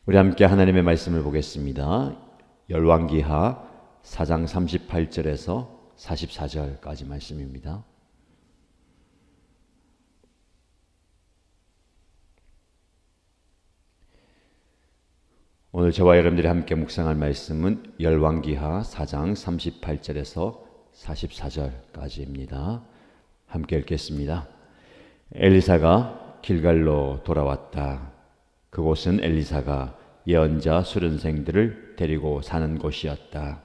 우리 함께 하나님의 말씀을 보겠습니다. 열왕기하 4장 38절에서 44절까지 말씀입니다. 오늘 저와 여러분들이 함께 묵상할 말씀은 열왕기하 4장 38절에서 44절까지입니다. 함께 읽겠습니다. 엘리사가 길갈로 돌아왔다. 그곳은 엘리사가 예언자 수련생들을 데리고 사는 곳이었다.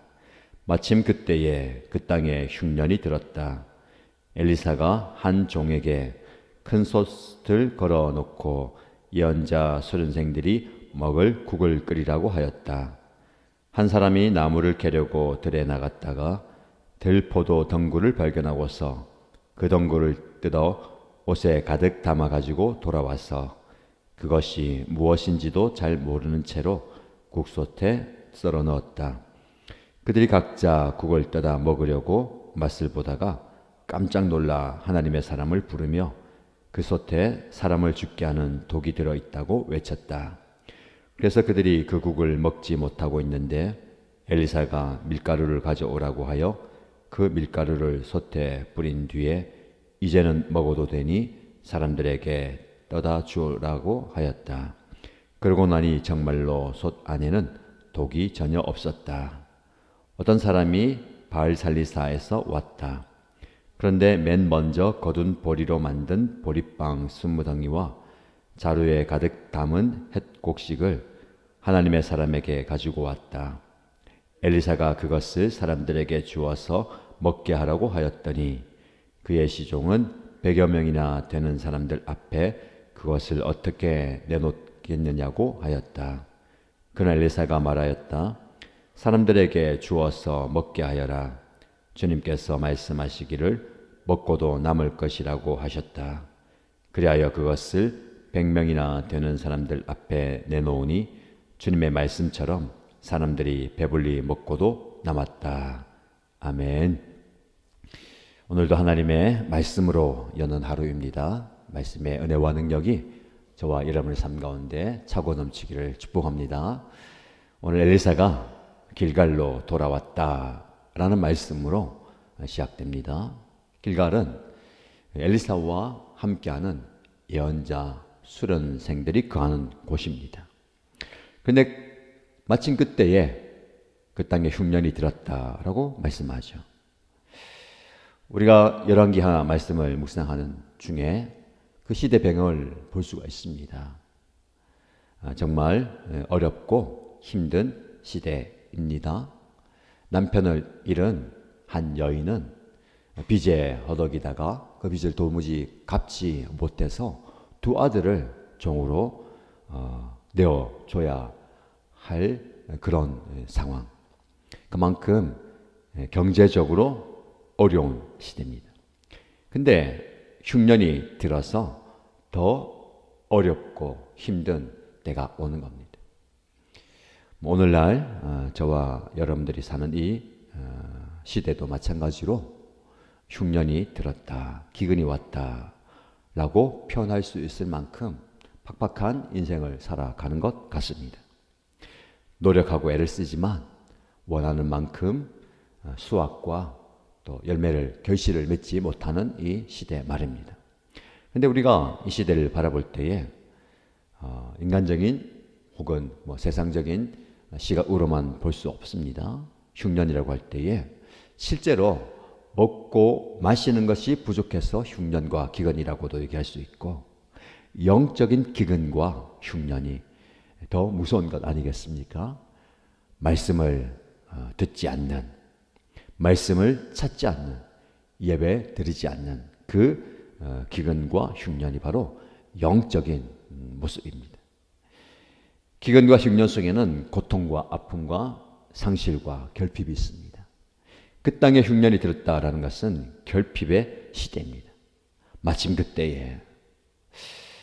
마침 그때에 그 땅에 흉년이 들었다. 엘리사가 한 종에게 큰 솥을 걸어놓고 예언자 수련생들이 먹을 국을 끓이라고 하였다. 한 사람이 나무를 캐려고 들에 나갔다가 들포도 덩굴을 발견하고서 그 덩굴을 뜯어 옷에 가득 담아 가지고 돌아와서 그것이 무엇인지도 잘 모르는 채로 국솥에 썰어 넣었다. 그들이 각자 국을 떠다 먹으려고 맛을 보다가 깜짝 놀라 하나님의 사람을 부르며 그 솥에 사람을 죽게 하는 독이 들어있다고 외쳤다. 그래서 그들이 그 국을 먹지 못하고 있는데 엘리사가 밀가루를 가져오라고 하여 그 밀가루를 솥에 뿌린 뒤에 이제는 먹어도 되니 사람들에게 떠다 주라고 하였다. 그러고 나니 정말로 솥 안에는 독이 전혀 없었다. 어떤 사람이 바알살리사에서 왔다. 그런데 맨 먼저 거둔 보리로 만든 보리빵 20덩이와 자루에 가득 담은 햇곡식을 하나님의 사람에게 가지고 왔다. 엘리사가 그것을 사람들에게 주어서 먹게 하라고 하였더니 그의 시종은 100여 명이나 되는 사람들 앞에 그것을 어떻게 내놓겠느냐고 하였다. 그러나 엘리사가 말하였다. 사람들에게 주어서 먹게 하여라. 주님께서 말씀하시기를 먹고도 남을 것이라고 하셨다. 그리하여 그것을 100명이나 되는 사람들 앞에 내놓으니 주님의 말씀처럼 사람들이 배불리 먹고도 남았다. 아멘. 오늘도 하나님의 말씀으로 여는 하루입니다. 말씀의 은혜와 능력이 저와 여러분의 삶 가운데 차고 넘치기를 축복합니다. 오늘 엘리사가 길갈로 돌아왔다라는 말씀으로 시작됩니다. 길갈은 엘리사와 함께하는 예언자 수련생들이 거하는 곳입니다. 그런데 마침 그때에 그 땅에 흉년이 들었다라고 말씀하죠. 우리가 열왕기하 말씀을 묵상하는 중에 그 시대 배경을 볼 수가 있습니다. 정말 어렵고 힘든 시대입니다. 남편을 잃은 한 여인은 빚에 허덕이다가 그 빚을 도무지 갚지 못해서 두 아들을 종으로 내어줘야 할 그런 상황. 그만큼 경제적으로 어려운 시대입니다. 근데 흉년이 들어서 더 어렵고 힘든 때가 오는 겁니다. 오늘날 저와 여러분들이 사는 이 시대도 마찬가지로 흉년이 들었다, 기근이 왔다 라고 표현할 수 있을 만큼 팍팍한 인생을 살아가는 것 같습니다. 노력하고 애를 쓰지만 원하는 만큼 수확과 또 열매를 결실을 맺지 못하는 이 시대 말입니다. 그런데 우리가 이 시대를 바라볼 때에 인간적인 혹은 세상적인 시각으로만 볼 수 없습니다. 흉년이라고 할 때에 실제로 먹고 마시는 것이 부족해서 흉년과 기근이라고도 얘기할 수 있고 영적인 기근과 흉년이 더 무서운 것 아니겠습니까? 말씀을 듣지 않는, 말씀을 찾지 않는, 예배 드리지 않는 그 기근과 흉년이 바로 영적인 모습입니다. 기근과 흉년 속에는 고통과 아픔과 상실과 결핍이 있습니다. 그 땅에 흉년이 들었다라는 것은 결핍의 시대입니다. 마침 그때에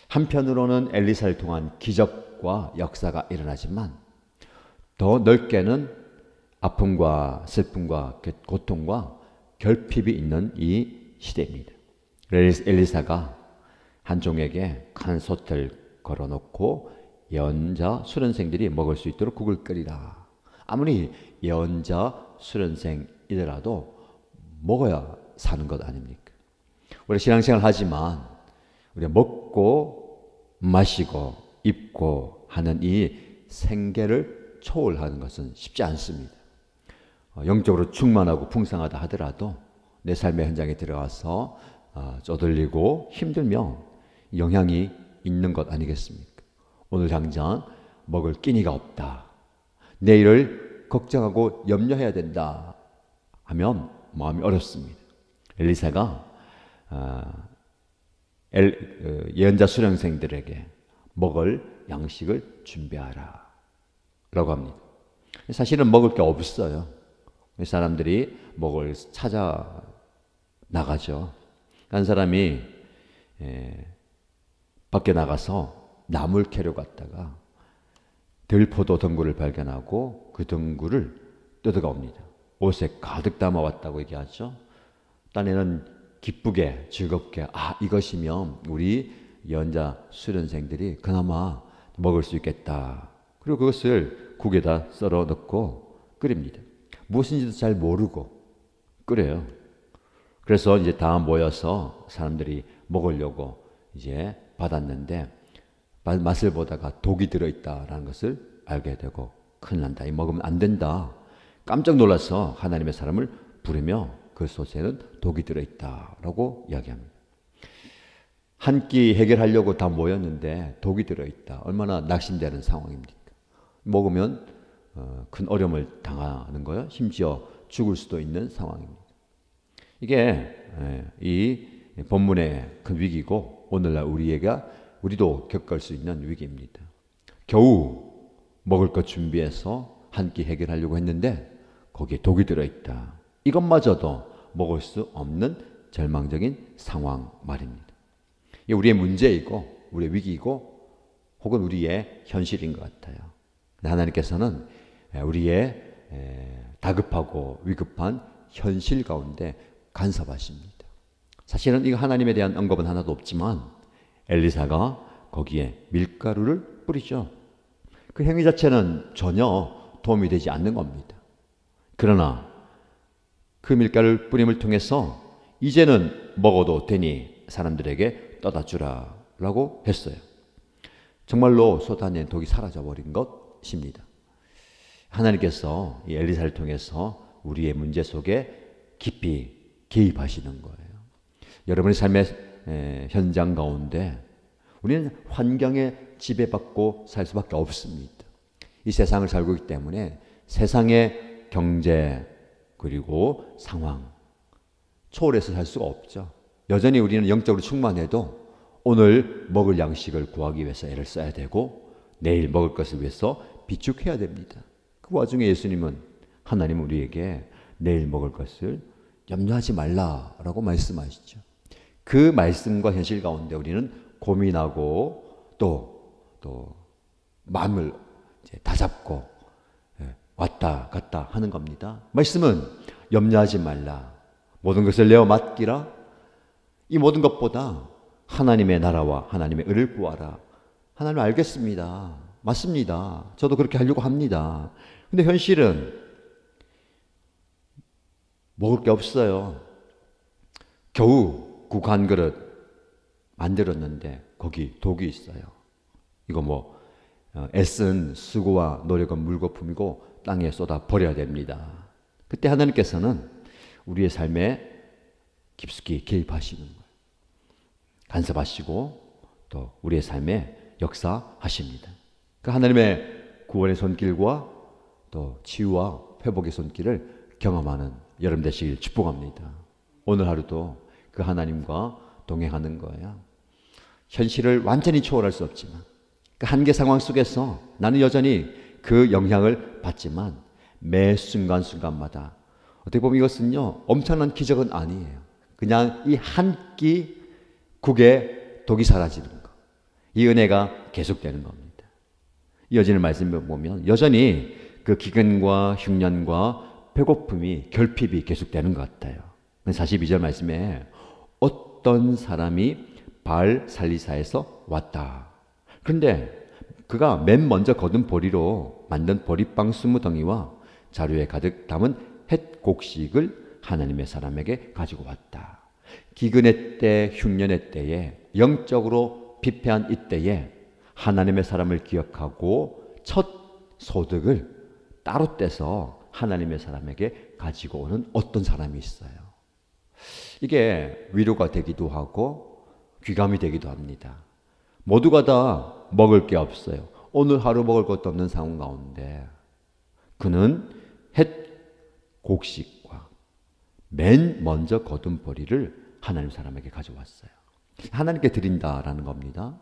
한편으로는 엘리사를 통한 기적과 역사가 일어나지만 더 넓게는 아픔과 슬픔과 고통과 결핍이 있는 이 시대입니다. 엘리사가 한 종에게 큰 솥을 걸어놓고 예언자 수련생들이 먹을 수 있도록 국을 끓이라. 아무리 예언자 수련생이더라도 먹어야 사는 것 아닙니까? 우리 신앙생활 하지만 우리가 먹고 마시고 입고 하는 이 생계를 초월하는 것은 쉽지 않습니다. 영적으로 충만하고 풍성하다 하더라도 내 삶의 현장에 들어가서 쪼들리고 힘들면 영향이 있는 것 아니겠습니까? 오늘 당장 먹을 끼니가 없다. 내일을 걱정하고 염려해야 된다 하면 마음이 어렵습니다. 엘리사가 예언자 수령생들에게 먹을 양식을 준비하라 라고 합니다. 사실은 먹을 게 없어요. 사람들이 먹을 찾아 나가죠. 한 사람이 밖에 나가서 나물 캐러 갔다가 들포도 덩굴을 발견하고 그 덩굴을 뜯어가 옵니다. 옷에 가득 담아왔다고 얘기하죠. 딴에는 기쁘게 즐겁게 이것이면 우리 예언자 수련생들이 그나마 먹을 수 있겠다. 그리고 그것을 국에다 썰어 넣고 끓입니다. 무엇인지도 잘 모르고 끓여요. 그래서 이제 다 모여서 사람들이 먹으려고 이제 받았는데 맛을 보다가 독이 들어있다라는 것을 알게 되고 큰일 난다. 이 먹으면 안 된다. 깜짝 놀라서 하나님의 사람을 부르며 그 솥에는 독이 들어있다라고 이야기합니다. 한 끼 해결하려고 다 모였는데 독이 들어있다. 얼마나 낙심되는 상황입니까? 먹으면 큰 어려움을 당하는 거예요. 심지어 죽을 수도 있는 상황입니다. 이게 이 본문의 큰 위기고 오늘날 우리도 겪을 수 있는 위기입니다. 겨우 먹을 것 준비해서 한 끼 해결하려고 했는데 거기에 독이 들어있다. 이것마저도 먹을 수 없는 절망적인 상황 말입니다. 이게 우리의 문제이고 우리의 위기이고 혹은 우리의 현실인 것 같아요. 하나님께서는 우리의 다급하고 위급한 현실 가운데 간섭하십니다. 사실은 이거 하나님에 대한 언급은 하나도 없지만 엘리사가 거기에 밀가루를 뿌리죠. 그 행위 자체는 전혀 도움이 되지 않는 겁니다. 그러나 그 밀가루 뿌림을 통해서 이제는 먹어도 되니 사람들에게 떠다 주라라고 했어요. 정말로 솥 안에 독이 사라져버린 것입니다. 하나님께서 이 엘리사를 통해서 우리의 문제 속에 깊이 개입하시는 거예요. 여러분의 삶의 현장 가운데 우리는 환경에 지배받고 살 수밖에 없습니다. 이 세상을 살고 있기 때문에 세상의 경제 그리고 상황 초월해서 살 수가 없죠. 여전히 우리는 영적으로 충만해도 오늘 먹을 양식을 구하기 위해서 애를 써야 되고 내일 먹을 것을 위해서 비축해야 됩니다. 그 와중에 예수님은 하나님은 우리에게 내일 먹을 것을 염려하지 말라라고 말씀하시죠. 그 말씀과 현실 가운데 우리는 고민하고 또 마음을 이제 다잡고 왔다 갔다 하는 겁니다. 말씀은 염려하지 말라. 모든 것을 내어 맡기라. 이 모든 것보다 하나님의 나라와 하나님의 의를 구하라. 하나님 알겠습니다. 맞습니다. 저도 그렇게 하려고 합니다. 근데 현실은 먹을 게 없어요. 겨우 국 한 그릇 만들었는데 거기 독이 있어요. 이거 애쓴 수고와 노력은 물거품이고 땅에 쏟아 버려야 됩니다. 그때 하나님께서는 우리의 삶에 깊숙이 개입하시는 거예요. 간섭하시고 또 우리의 삶에 역사하십니다. 그 하나님의 구원의 손길과 또 치유와 회복의 손길을 경험하는 여러분 되시길 축복합니다. 오늘 하루도 그 하나님과 동행하는 거예요. 현실을 완전히 초월할 수 없지만 그 한계 상황 속에서 나는 여전히 그 영향을 받지만 매 순간순간마다 어떻게 보면 이것은요 엄청난 기적은 아니에요. 그냥 이 한 끼 국에 독이 사라지는 것, 이 은혜가 계속되는 겁니다. 이어지는 말씀을 보면 여전히 그 기근과 흉년과 배고픔이 결핍이 계속되는 것 같아요. 42절 말씀에 어떤 사람이 바알 살리사에서 왔다. 그런데 그가 맨 먼저 거둔 보리로 만든 보리빵 20덩이와 자루에 가득 담은 햇 곡식을 하나님의 사람에게 가지고 왔다. 기근의 때, 흉년의 때에 영적으로 피폐한 이때에 하나님의 사람을 기억하고 첫 소득을 따로 떼서 하나님의 사람에게 가지고 오는 어떤 사람이 있어요. 이게 위로가 되기도 하고 귀감이 되기도 합니다. 모두가 다 먹을 게 없어요. 오늘 하루 먹을 것도 없는 상황 가운데 그는 햇 곡식과 맨 먼저 거둔 보리를 하나님 사람에게 가져왔어요. 하나님께 드린다라는 겁니다.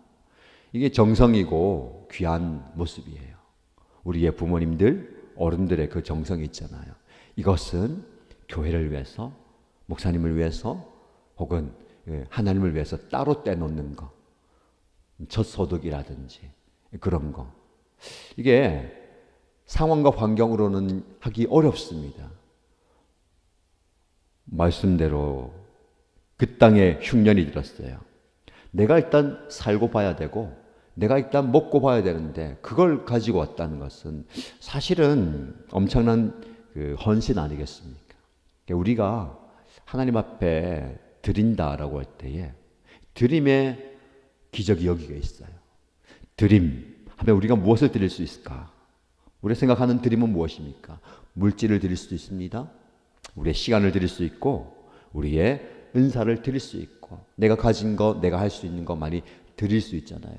이게 정성이고 귀한 모습이에요. 우리의 부모님들, 어른들의 그 정성이 있잖아요. 이것은 교회를 위해서, 목사님을 위해서, 혹은 하나님을 위해서 따로 떼놓는 거, 첫 소득이라든지 그런 거. 이게 상황과 환경으로는 하기 어렵습니다. 말씀대로 그 땅에 흉년이 들었어요. 내가 일단 살고 봐야 되고 내가 일단 먹고 봐야 되는데 그걸 가지고 왔다는 것은 사실은 엄청난 그 헌신 아니겠습니까? 우리가 하나님 앞에 드린다라고 할 때에 드림의 기적이 여기가 있어요. 드림 하면 우리가 무엇을 드릴 수 있을까? 우리가 생각하는 드림은 무엇입니까? 물질을 드릴 수도 있습니다. 우리의 시간을 드릴 수 있고 우리의 은사를 드릴 수 있고 내가 가진 거, 내가 할 수 있는 거 많이 드릴 수 있잖아요.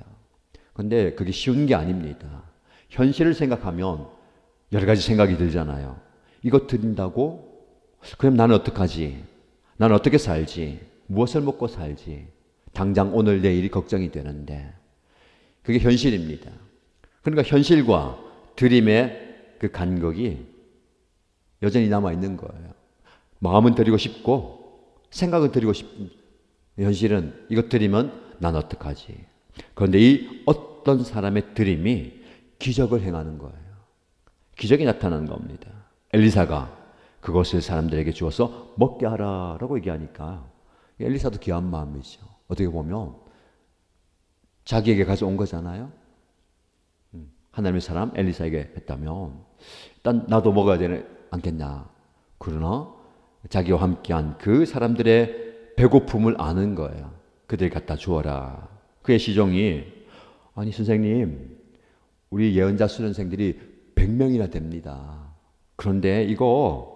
그런데 그게 쉬운 게 아닙니다. 현실을 생각하면 여러 가지 생각이 들잖아요. 이거 드린다고? 그럼 나는 어떡하지? 나는 어떻게 살지? 무엇을 먹고 살지? 당장 오늘 내일이 걱정이 되는데 그게 현실입니다. 그러니까 현실과 드림의 그 간극이 여전히 남아있는 거예요. 마음은 드리고 싶고 생각은 드리고 싶은 현실은 이것 드리면 난 어떡하지? 그런데 이 어떤 사람의 드림이 기적을 행하는 거예요. 기적이 나타나는 겁니다. 엘리사가 그것을 사람들에게 주어서 먹게 하라라고 얘기하니까 엘리사도 귀한 마음이죠. 어떻게 보면 자기에게 가져온 거잖아요. 하나님의 사람 엘리사에게 했다면 일단 나도 먹어야 되지 않겠냐. 그러나 자기와 함께한 그 사람들의 배고픔을 아는 거예요. 그들 갖다 주어라. 그의 시종이 아니 선생님 우리 예언자 수련생들이 100명이나 됩니다. 그런데 이거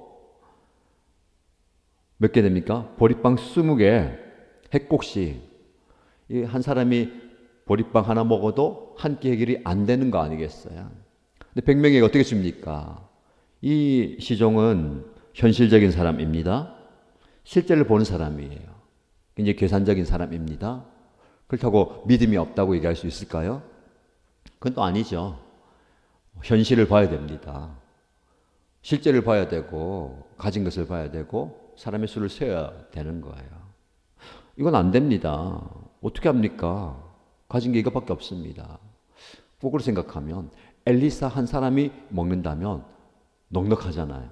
몇 개 됩니까? 보리빵 20개 햇곡식 한 사람이 보리빵 하나 먹어도 한 끼 해결이 안 되는 거 아니겠어요? 근데 100명에게 어떻게 줍니까? 이 시종은 현실적인 사람입니다. 실제를 보는 사람이에요. 굉장히 계산적인 사람입니다. 그렇다고 믿음이 없다고 얘기할 수 있을까요? 그건 또 아니죠. 현실을 봐야 됩니다. 실제를 봐야 되고 가진 것을 봐야 되고 사람의 수를 세어야 되는 거예요. 이건 안 됩니다. 어떻게 합니까? 가진 게 이것밖에 없습니다. 거꾸로 생각하면 엘리사 한 사람이 먹는다면 넉넉하잖아요.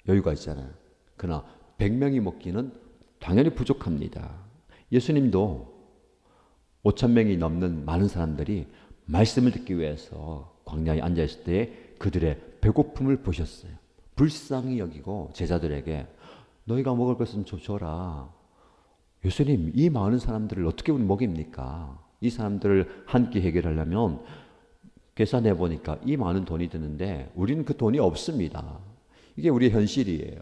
여유가 있잖아요. 그러나 100명이 먹기는 당연히 부족합니다. 예수님도 5,000명이 넘는 많은 사람들이 말씀을 듣기 위해서 광야에 앉아있을 때 그들의 배고픔을 보셨어요. 불쌍히 여기고 제자들에게 너희가 먹을 것은 좀 줘라. 예수님, 이 많은 사람들을 어떻게 우리 먹입니까? 이 사람들을 한 끼 해결하려면 계산해 보니까 이 많은 돈이 드는데 우리는 그 돈이 없습니다. 이게 우리의 현실이에요.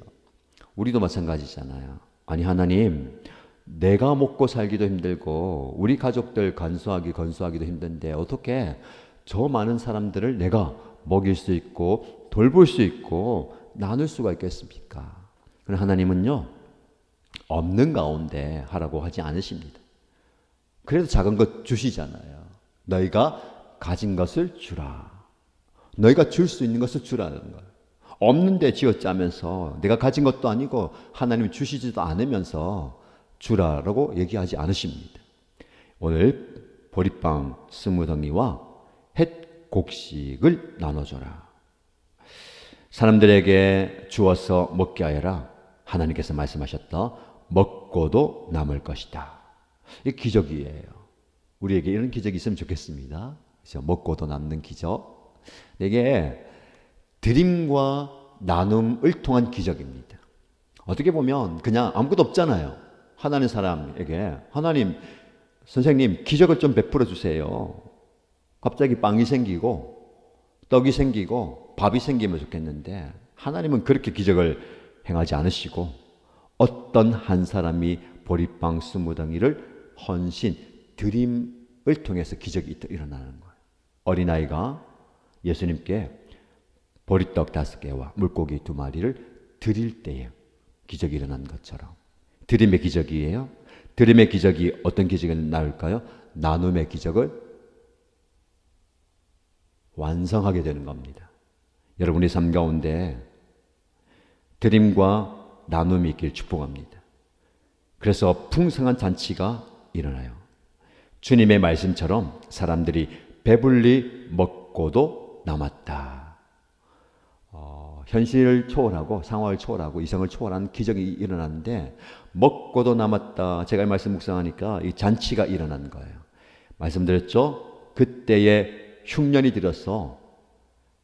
우리도 마찬가지잖아요. 아니 하나님, 내가 먹고 살기도 힘들고 우리 가족들 건수하기도 힘든데 어떻게 저 많은 사람들을 내가 먹일 수 있고 돌볼 수 있고 나눌 수가 있겠습니까? 그러나 하나님은요, 없는 가운데 하라고 하지 않으십니다. 그래도 작은 것 주시잖아요. 너희가 가진 것을 주라. 너희가 줄 수 있는 것을 주라는 거예요. 없는데 쥐어짜면서 내가 가진 것도 아니고 하나님이 주시지도 않으면서 주라라고 얘기하지 않으십니다. 오늘 보리빵 20덩이와 햇 곡식을 나눠줘라. 사람들에게 주어서 먹게 하여라. 하나님께서 말씀하셨다. 먹고도 남을 것이다. 이게 기적이에요. 우리에게 이런 기적이 있으면 좋겠습니다. 그죠? 먹고도 남는 기적. 이게 드림과 나눔을 통한 기적입니다. 어떻게 보면 그냥 아무것도 없잖아요. 하나님 사람에게 하나님 선생님 기적을 좀 베풀어 주세요. 갑자기 빵이 생기고 떡이 생기고 밥이 생기면 좋겠는데 하나님은 그렇게 기적을 행하지 않으시고 어떤 한 사람이 보리빵 20덩이를 헌신 드림을 통해서 기적이 일어나는 거예요. 어린아이가 예수님께 보리떡 5개와 물고기 2마리를 드릴 때에 기적이 일어난 것처럼 드림의 기적이에요. 드림의 기적이 어떤 기적이 나올까요? 나눔의 기적을 완성하게 되는 겁니다. 여러분의 삶 가운데 드림과 나눔이 있길 축복합니다. 그래서 풍성한 잔치가 일어나요. 주님의 말씀처럼 사람들이 배불리 먹고도 남았다. 현실을 초월하고 상황을 초월하고 이성을 초월한 기적이 일어났는데 먹고도 남았다. 제가 이 말씀 묵상하니까 이 잔치가 일어난 거예요. 말씀드렸죠? 그때에 흉년이 들어서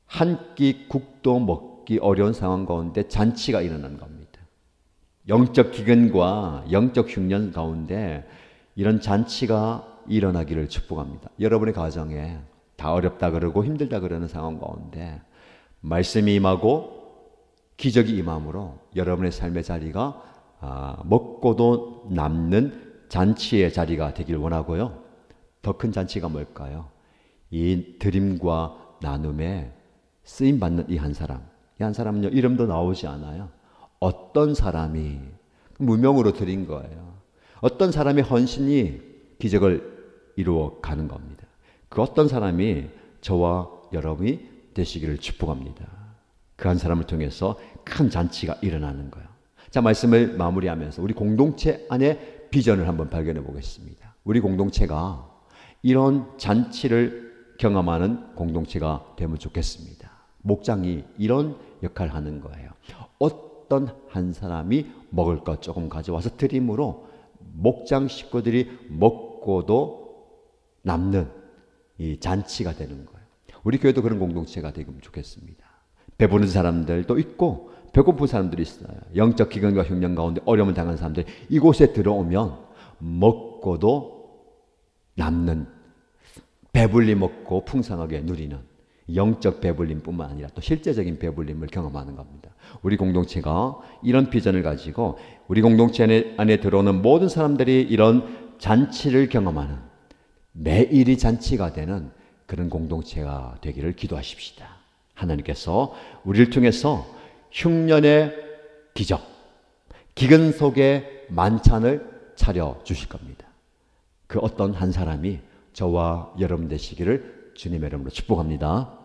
한 끼 국도 먹기 어려운 상황 가운데 잔치가 일어난 겁니다. 영적 기근과 영적 흉년 가운데 이런 잔치가 일어나기를 축복합니다. 여러분의 가정에 다 어렵다 그러고 힘들다 그러는 상황 가운데 말씀이 임하고 기적이 임함으로 여러분의 삶의 자리가 먹고도 남는 잔치의 자리가 되길 원하고요. 더 큰 잔치가 뭘까요? 이 드림과 나눔에 쓰임받는 이 한 사람. 이 한 사람은요, 이름도 나오지 않아요. 어떤 사람이 무명으로 드린 거예요. 어떤 사람의 헌신이 기적을 이루어 가는 겁니다. 그 어떤 사람이 저와 여러분이 되시기를 축복합니다. 그 한 사람을 통해서 큰 잔치가 일어나는 거예요. 자, 말씀을 마무리하면서 우리 공동체 안에 비전을 한번 발견해 보겠습니다. 우리 공동체가 이런 잔치를 경험하는 공동체가 되면 좋겠습니다. 목장이 이런 역할을 하는 거예요. 어떤 한 사람이 먹을 것 조금 가져와서 드림으로 목장 식구들이 먹고도 남는 이 잔치가 되는 거예요. 우리 교회도 그런 공동체가 되면 좋겠습니다. 배부른 사람들도 있고 배고픈 사람들이 있어요. 영적 기근과 흉년 가운데 어려움을 당하는 사람들이 이곳에 들어오면 먹고도 남는 배불리 먹고 풍성하게 누리는 영적 배불림뿐만 아니라 또 실제적인 배불림을 경험하는 겁니다. 우리 공동체가 이런 비전을 가지고 우리 공동체 안에 들어오는 모든 사람들이 이런 잔치를 경험하는 매일이 잔치가 되는 그런 공동체가 되기를 기도하십시다. 하나님께서 우리를 통해서 흉년의 기적, 기근 속에 만찬을 차려 주실 겁니다. 그 어떤 한 사람이 저와 여러분 되시기를 주님의 이름으로 축복합니다.